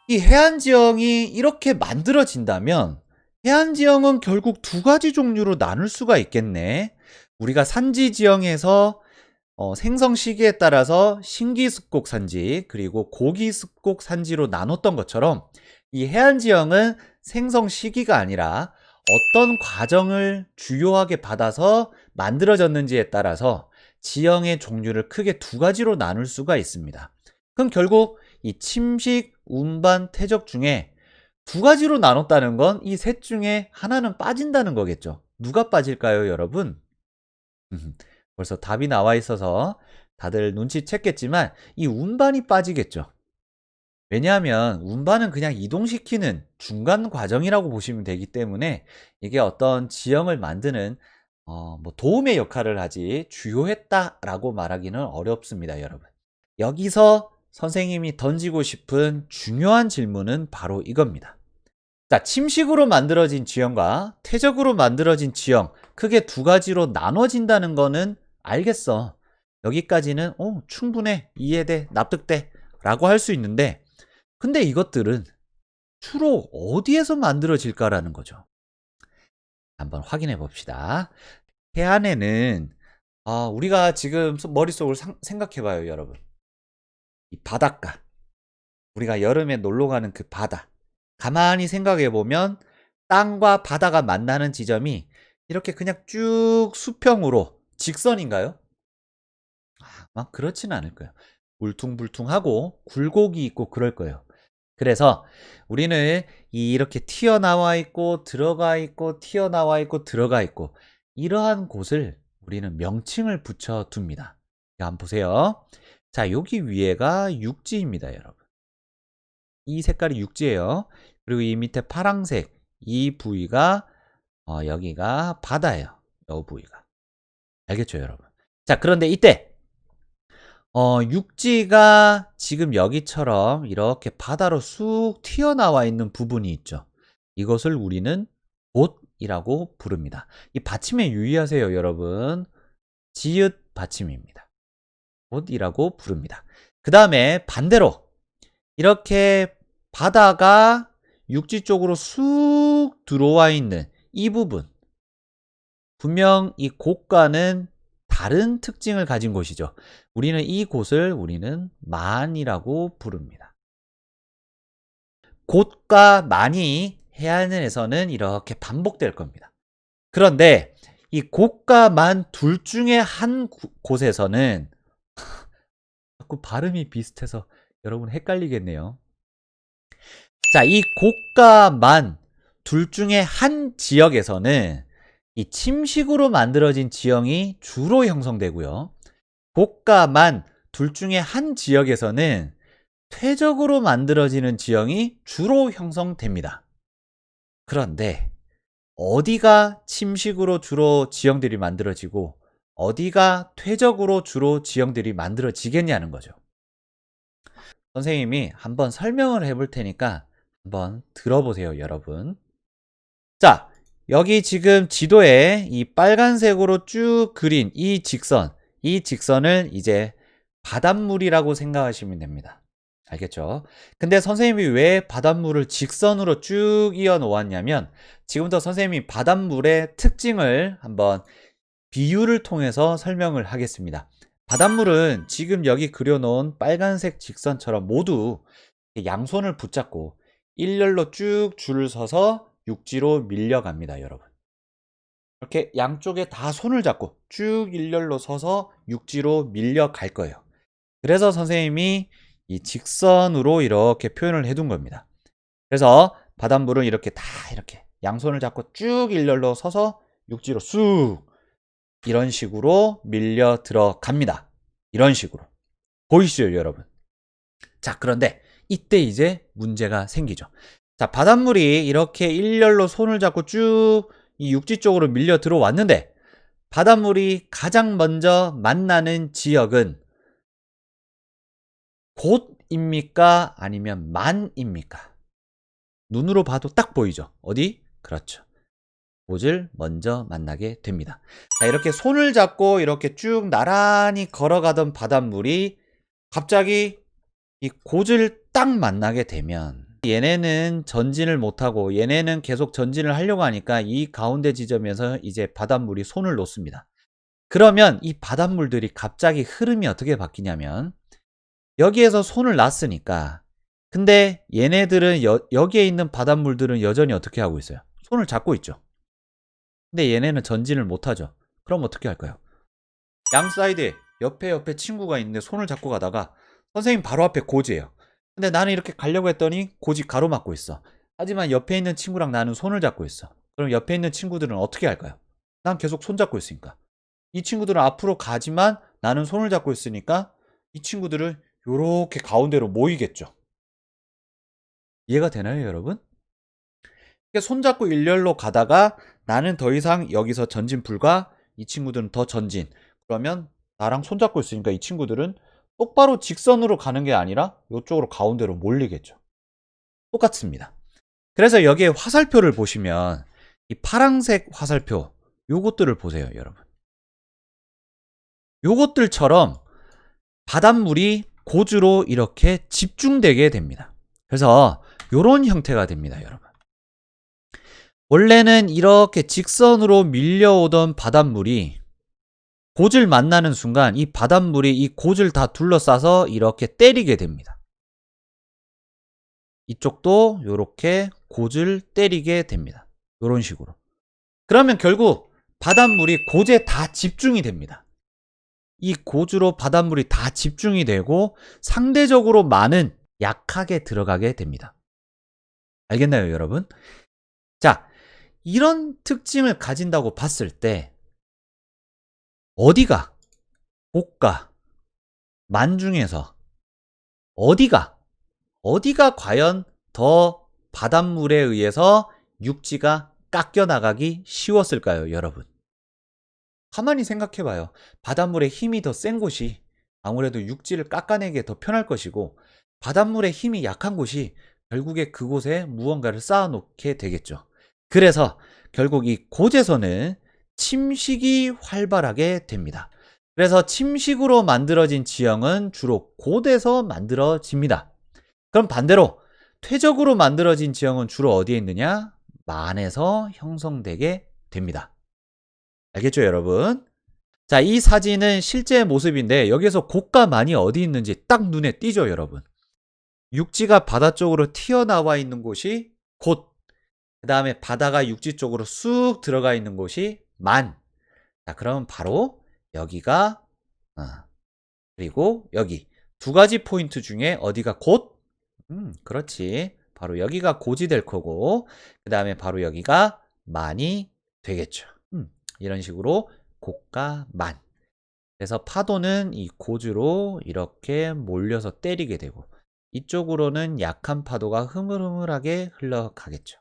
이 해안지형이 이렇게 만들어진다면 해안지형은 결국 두 가지 종류로 나눌 수가 있겠네. 우리가 산지 지형에서 생성 시기에 따라서 신기습곡 산지 그리고 고기습곡 산지로 나눴던 것처럼 이 해안지형은 생성 시기가 아니라 어떤 과정을 주요하게 받아서 만들어졌는지에 따라서 지형의 종류를 크게 두 가지로 나눌 수가 있습니다. 그럼 결국 이 침식, 운반, 퇴적 중에 두 가지로 나눴다는 건 이 셋 중에 하나는 빠진다는 거겠죠. 누가 빠질까요, 여러분? 벌써 답이 나와 있어서 다들 눈치챘겠지만 이 운반이 빠지겠죠. 왜냐하면 운반은 그냥 이동시키는 중간 과정이라고 보시면 되기 때문에 이게 어떤 지형을 만드는 뭐 도움의 역할을 하지 주요했다라고 말하기는 어렵습니다, 여러분. 여기서 선생님이 던지고 싶은 중요한 질문은 바로 이겁니다. 자, 침식으로 만들어진 지형과 퇴적으로 만들어진 지형 크게 두 가지로 나눠진다는 거는 알겠어. 여기까지는 충분해, 이해돼, 납득돼 라고 할 수 있는데 근데 이것들은 주로 어디에서 만들어질까라는 거죠. 한번 확인해 봅시다. 해안에는 우리가 지금 머릿속을 생각해 봐요, 여러분. 이 바닷가. 우리가 여름에 놀러 가는 그 바다. 가만히 생각해 보면 땅과 바다가 만나는 지점이 이렇게 그냥 쭉 수평으로 직선인가요? 막 그렇지는 않을 거예요. 울퉁불퉁하고 굴곡이 있고 그럴 거예요. 그래서 우리는 이렇게 튀어나와 있고 들어가 있고 튀어나와 있고 들어가 있고 이러한 곳을 우리는 명칭을 붙여둡니다. 한번 보세요. 자, 여기 위에가 육지입니다, 여러분. 이 색깔이 육지예요. 그리고 이 밑에 파랑색 이 부위가 여기가 바다예요. 이 부위가. 알겠죠, 여러분? 자, 그런데 이때 육지가 지금 여기처럼 이렇게 바다로 쑥 튀어나와 있는 부분이 있죠. 이것을 우리는 곶이라고 부릅니다. 이 받침에 유의하세요, 여러분. 지읒 받침입니다. 곶이라고 부릅니다. 그 다음에 반대로 이렇게 바다가 육지 쪽으로 쑥 들어와 있는 이 부분, 분명 이 곶과는 다른 특징을 가진 곳이죠. 우리는 이 곳을 만이라고 부릅니다. 곶과 만이 해안에서는 이렇게 반복될 겁니다. 그런데 이 곶과 만 둘 중에 한 곳에서는 자꾸 발음이 비슷해서 여러분 헷갈리겠네요. 자, 이 곶과 만 둘 중에 한 지역에서는 이 침식으로 만들어진 지형이 주로 형성되고요. 곶과 만 둘 중에 한 지역에서는 퇴적으로 만들어지는 지형이 주로 형성됩니다. 그런데 어디가 침식으로 주로 지형들이 만들어지고 어디가 퇴적으로 주로 지형들이 만들어지겠냐는 거죠. 선생님이 한번 설명을 해볼 테니까 한번 들어보세요, 여러분. 자, 여기 지금 지도에 이 빨간색으로 쭉 그린 이 직선을 이제 바닷물이라고 생각하시면 됩니다. 알겠죠? 근데 선생님이 왜 바닷물을 직선으로 쭉 이어 놓았냐면 지금부터 선생님이 바닷물의 특징을 한번 비유를 통해서 설명을 하겠습니다. 바닷물은 지금 여기 그려놓은 빨간색 직선처럼 모두 양손을 붙잡고 일렬로 쭉 줄을 서서 육지로 밀려갑니다, 여러분. 이렇게 양쪽에 다 손을 잡고 쭉 일렬로 서서 육지로 밀려갈 거예요. 그래서 선생님이 이 직선으로 이렇게 표현을 해둔 겁니다. 그래서 바닷물은 이렇게 다 이렇게 양손을 잡고 쭉 일렬로 서서 육지로 쑥 이런 식으로 밀려 들어갑니다. 이런 식으로. 보이시죠, 여러분? 자, 그런데 이때 이제 문제가 생기죠. 자, 바닷물이 이렇게 일렬로 손을 잡고 쭉 이 육지 쪽으로 밀려 들어왔는데 바닷물이 가장 먼저 만나는 지역은 곶입니까? 아니면 만입니까? 눈으로 봐도 딱 보이죠? 어디? 그렇죠. 곶을 먼저 만나게 됩니다. 자, 이렇게 손을 잡고 이렇게 쭉 나란히 걸어가던 바닷물이 갑자기 이 곶을 딱 만나게 되면 얘네는 전진을 못하고 얘네는 계속 전진을 하려고 하니까 이 가운데 지점에서 이제 바닷물이 손을 놓습니다. 그러면 이 바닷물들이 갑자기 흐름이 어떻게 바뀌냐면 여기에서 손을 놨으니까 근데 얘네들은 여기에 있는 바닷물들은 여전히 어떻게 하고 있어요? 손을 잡고 있죠. 근데 얘네는 전진을 못하죠. 그럼 어떻게 할까요? 양 사이드에 옆에 친구가 있는데 손을 잡고 가다가 선생님 바로 앞에 고지예요. 근데 나는 이렇게 가려고 했더니 고지 가로막고 있어. 하지만 옆에 있는 친구랑 나는 손을 잡고 있어. 그럼 옆에 있는 친구들은 어떻게 할까요? 난 계속 손 잡고 있으니까. 이 친구들은 앞으로 가지만 나는 손을 잡고 있으니까 이 친구들은 요렇게 가운데로 모이겠죠. 이해가 되나요, 여러분? 손잡고 일렬로 가다가 나는 더 이상 여기서 전진 불가, 이 친구들은 더 전진. 그러면 나랑 손잡고 있으니까 이 친구들은 똑바로 직선으로 가는 게 아니라 이쪽으로 가운데로 몰리겠죠. 똑같습니다. 그래서 여기에 화살표를 보시면 이 파란색 화살표 요것들을 보세요, 여러분. 요것들처럼 바닷물이 고주로 이렇게 집중되게 됩니다. 그래서 요런 형태가 됩니다, 여러분. 원래는 이렇게 직선으로 밀려오던 바닷물이 고지를 만나는 순간 이 바닷물이 이 고지를 다 둘러싸서 이렇게 때리게 됩니다. 이쪽도 이렇게 고지를 때리게 됩니다. 이런 식으로. 그러면 결국 바닷물이 고지에 다 집중이 됩니다. 이 고주로 바닷물이 다 집중이 되고 상대적으로 많은 약하게 들어가게 됩니다. 알겠나요, 여러분? 자, 이런 특징을 가진다고 봤을 때 어디가 고가, 만 중에서 어디가 과연 더 바닷물에 의해서 육지가 깎여 나가기 쉬웠을까요, 여러분? 가만히 생각해 봐요. 바닷물의 힘이 더 센 곳이 아무래도 육지를 깎아내기에 더 편할 것이고 바닷물의 힘이 약한 곳이 결국에 그곳에 무언가를 쌓아놓게 되겠죠. 그래서 결국 이 고제선은 침식이 활발하게 됩니다. 그래서 침식으로 만들어진 지형은 주로 고대에서 만들어집니다. 그럼 반대로 퇴적으로 만들어진 지형은 주로 어디에 있느냐? 만에서 형성되게 됩니다. 알겠죠, 여러분? 자, 이 사진은 실제 모습인데 여기서 고가 만이 어디 있는지 딱 눈에 띄죠, 여러분? 육지가 바다 쪽으로 튀어나와 있는 곳이 곶, 그 다음에 바다가 육지 쪽으로 쑥 들어가 있는 곳이 만. 자, 그러면 바로 여기가 그리고 여기 두 가지 포인트 중에 어디가 곶? 그렇지. 바로 여기가 고지 될 거고 그 다음에 바로 여기가 만이 되겠죠. 이런 식으로 고가 만. 그래서 파도는 이 고주로 이렇게 몰려서 때리게 되고 이쪽으로는 약한 파도가 흐물흐물하게 흘러가겠죠.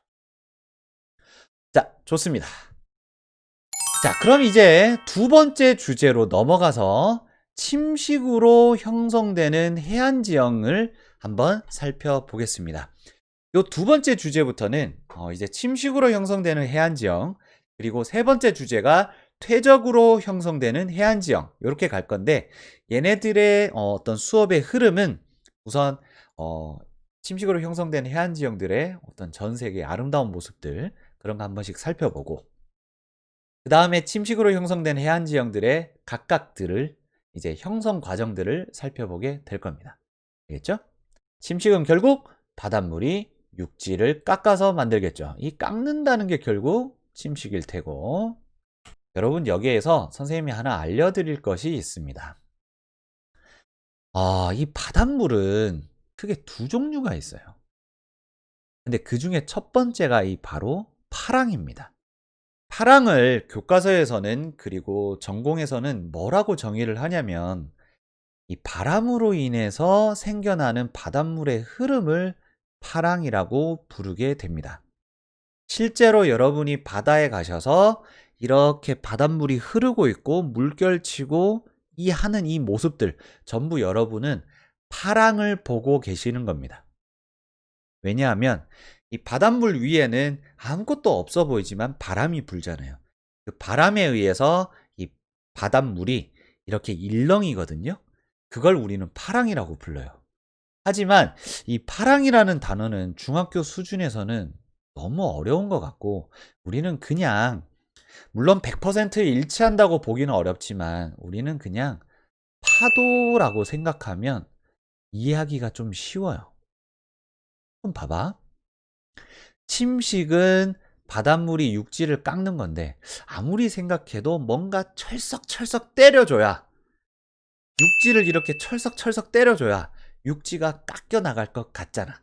자, 좋습니다. 자, 그럼 이제 두 번째 주제로 넘어가서 침식으로 형성되는 해안 지형을 한번 살펴보겠습니다. 이 두 번째 주제부터는 이제 침식으로 형성되는 해안 지형, 그리고 세 번째 주제가 퇴적으로 형성되는 해안 지형, 이렇게 갈 건데 얘네들의 어떤 수업의 흐름은 우선 침식으로 형성된 해안 지형들의 어떤 전 세계의 아름다운 모습들, 그런 거 한 번씩 살펴보고 그 다음에 침식으로 형성된 해안 지형들의 각각들을 이제 형성 과정들을 살펴보게 될 겁니다. 알겠죠? 침식은 결국 바닷물이 육지를 깎아서 만들겠죠. 이 깎는다는 게 결국 침식일 테고 여러분 여기에서 선생님이 하나 알려드릴 것이 있습니다. 이 바닷물은 크게 두 종류가 있어요. 근데 그 중에 첫 번째가 이 바로 파랑입니다. 파랑을 교과서에서는 그리고 전공에서는 뭐라고 정의를 하냐면 이 바람으로 인해서 생겨나는 바닷물의 흐름을 파랑이라고 부르게 됩니다. 실제로 여러분이 바다에 가셔서 이렇게 바닷물이 흐르고 있고 물결치고 하는 이 모습들 전부 여러분은 파랑을 보고 계시는 겁니다. 왜냐하면 이 바닷물 위에는 아무것도 없어 보이지만 바람이 불잖아요. 그 바람에 의해서 이 바닷물이 이렇게 일렁이거든요. 그걸 우리는 파랑이라고 불러요. 하지만 이 파랑이라는 단어는 중학교 수준에서는 너무 어려운 것 같고 우리는 그냥 물론 100% 일치한다고 보기는 어렵지만 우리는 그냥 파도라고 생각하면 이해하기가 좀 쉬워요. 그럼 봐봐. 침식은 바닷물이 육지를 깎는 건데 아무리 생각해도 뭔가 철썩철썩 때려줘야 육지를 이렇게 철썩철썩 때려줘야 육지가 깎여 나갈 것 같잖아.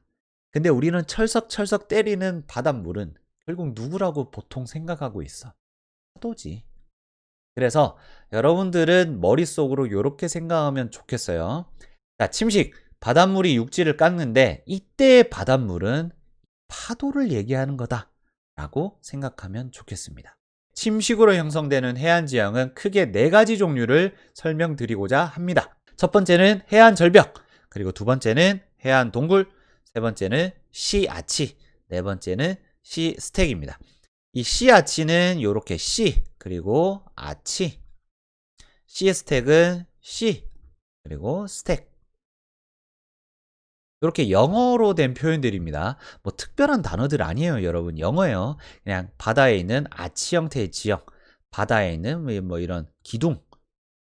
근데 우리는 철썩철썩 때리는 바닷물은 결국 누구라고 보통 생각하고 있어? 파도지. 그래서 여러분들은 머릿속으로 이렇게 생각하면 좋겠어요. 자, 침식. 바닷물이 육지를 깎는데 이때의 바닷물은 파도를 얘기하는 거다 라고 생각하면 좋겠습니다. 침식으로 형성되는 해안지형은 크게 4가지 종류를 설명드리고자 합니다. 첫 번째는 해안절벽, 그리고 두 번째는 해안동굴, 세 번째는 시아치, 네 번째는 시스택입니다. 이 시아치는 이렇게 시, 그리고 아치, 시스택은 시, 그리고 스택. 이렇게 영어로 된 표현들입니다. 뭐 특별한 단어들 아니에요, 여러분. 영어예요. 그냥 바다에 있는 아치 형태의 지형, 바다에 있는 뭐 이런 기둥,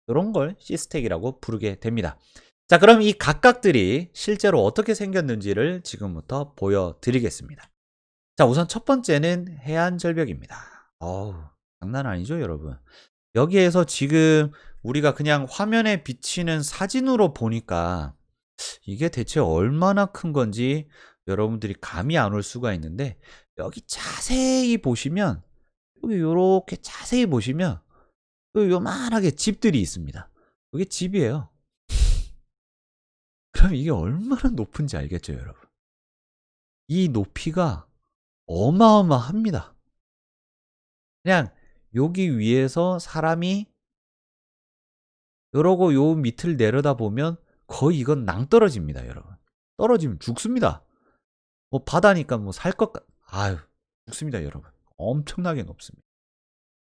이런 걸 시스텍이라고 부르게 됩니다. 자, 그럼 이 각각들이 실제로 어떻게 생겼는지를 지금부터 보여드리겠습니다. 자, 우선 첫 번째는 해안절벽입니다. 어우, 장난 아니죠, 여러분. 여기에서 지금 우리가 그냥 화면에 비치는 사진으로 보니까 이게 대체 얼마나 큰 건지 여러분들이 감이 안 올 수가 있는데 여기 자세히 보시면 여기 요렇게 자세히 보시면 요만하게 집들이 있습니다. 이게 집이에요. 그럼 이게 얼마나 높은지 알겠죠, 여러분? 이 높이가 어마어마합니다. 그냥 여기 위에서 사람이 이러고 요 밑을 내려다보면 거의 이건 낭떠러집니다, 여러분. 떨어지면 죽습니다. 뭐 바다니까 뭐 살 것 아유, 죽습니다, 여러분. 엄청나게 높습니다.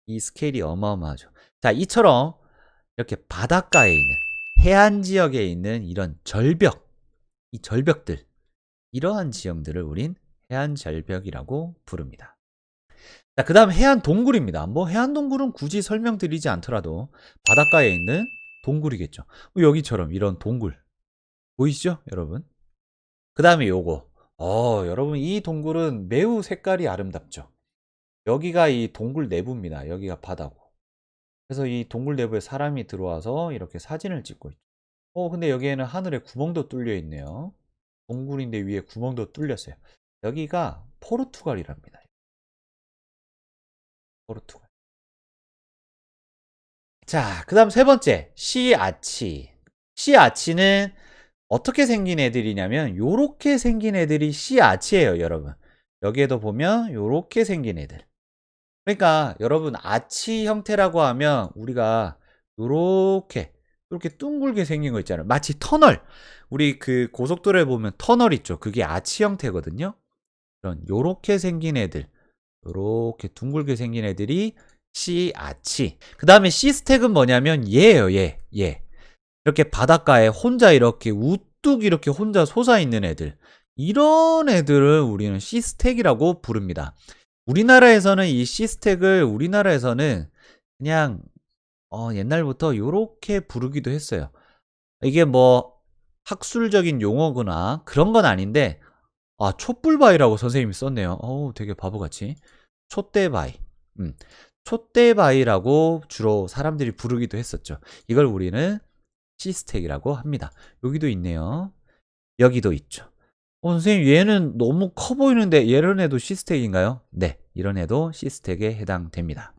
이 스케일이 어마어마하죠. 자, 이처럼 이렇게 바닷가에 있는 해안 지역에 있는 이런 절벽, 이 절벽들, 이러한 지형들을 우린 해안 절벽이라고 부릅니다. 자, 그 다음 해안 동굴입니다. 뭐 해안 동굴은 굳이 설명드리지 않더라도 바닷가에 있는 동굴이겠죠. 여기처럼 이런 동굴 보이시죠, 여러분? 그 다음에 요거. 여러분 이 동굴은 매우 색깔이 아름답죠. 여기가 이 동굴 내부입니다. 여기가 바다고. 그래서 이 동굴 내부에 사람이 들어와서 이렇게 사진을 찍고 있죠. 근데 여기에는 하늘에 구멍도 뚫려 있네요. 동굴인데 위에 구멍도 뚫렸어요. 여기가 포르투갈이랍니다. 포르투갈. 자, 그 다음 세 번째, 시아치. 시아치는 어떻게 생긴 애들이냐면 요렇게 생긴 애들이 시아치예요, 여러분. 여기에도 보면 요렇게 생긴 애들. 그러니까 여러분 아치 형태라고 하면 우리가 요렇게 둥글게 생긴 거 있잖아요. 마치 터널. 우리 그 고속도로에 보면 터널 있죠. 그게 아치 형태거든요. 그런 요렇게 생긴 애들, 요렇게 둥글게 생긴 애들이 시아치. 그 다음에 시스택은 뭐냐면 얘예요. 얘. 이렇게 바닷가에 혼자 이렇게 우뚝 이렇게 혼자 솟아있는 애들, 이런 애들을 우리는 시스택이라고 부릅니다. 우리나라에서는 이 시스택을 우리나라에서는 그냥 옛날부터 요렇게 부르기도 했어요. 이게 뭐 학술적인 용어구나 그런 건 아닌데, 촛불바위라고 선생님이 썼네요. 되게 바보같이. 촛대바위. 촛대바위라고 주로 사람들이 부르기도 했었죠. 이걸 우리는 시스택이라고 합니다. 여기도 있네요. 여기도 있죠. 선생님 얘는 너무 커 보이는데 이런 애도 시스택인가요? 네, 이런 애도 시스택에 해당됩니다.